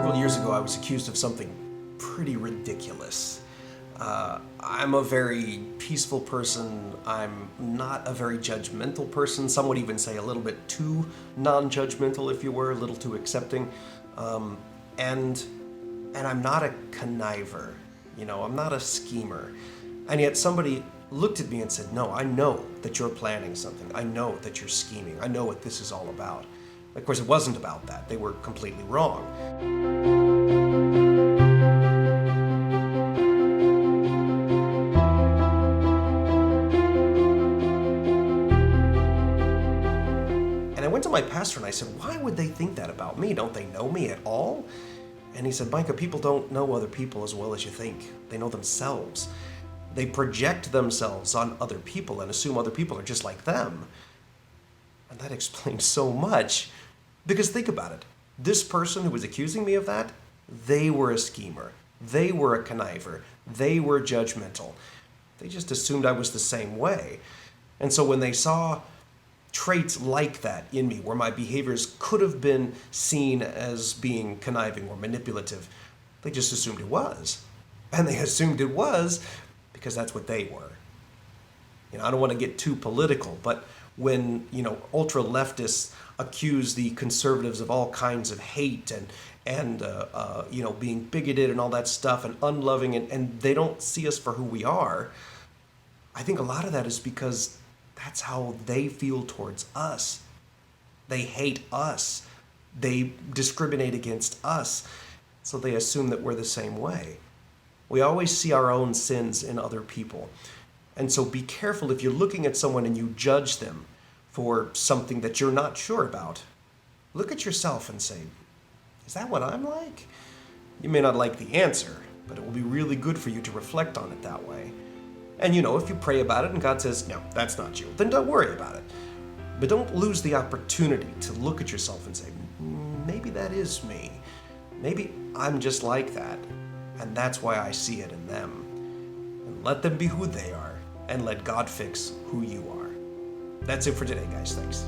Several years ago, I was accused of something pretty ridiculous. I'm a very peaceful person. I'm not a very judgmental person. Some would even say a little bit too non-judgmental, if you were, a little too accepting. And I'm not a conniver. I'm not a schemer. And yet somebody looked at me and said, "No, I know that you're planning something. I know that you're scheming. I know what this is all about." Of course, it wasn't about that. They were completely wrong. And I went to my pastor and I said, "Why would they think that about me? Don't they know me at all?" And he said, "Micah, people don't know other people as well as you think. They know themselves. They project themselves on other people and assume other people are just like them." And that explains so much. Because think about it. This person who was accusing me of that, they were a schemer. They were a conniver. They were judgmental. They just assumed I was the same way. And so when they saw traits like that in me, where my behaviors could have been seen as being conniving or manipulative, they just assumed it was. And they assumed it was because that's what they were. I don't want to get too political, but when, ultra-leftists accuse the conservatives of all kinds of hate and being bigoted and all that stuff and unloving, and they don't see us for who we are, I think a lot of that is because that's how they feel towards us. They hate us. They discriminate against us. So they assume that we're the same way. We always see our own sins in other people. And so be careful if you're looking at someone and you judge them for something that you're not sure about. Look at yourself and say, "Is that what I'm like?" You may not like the answer, but it will be really good for you to reflect on it that way. And if you pray about it and God says, "No, that's not you," then don't worry about it. But don't lose the opportunity to look at yourself and say, "Maybe that is me. Maybe I'm just like that. And that's why I see it in them." And let them be who they are, and let God fix who you are. That's it for today, guys. Thanks.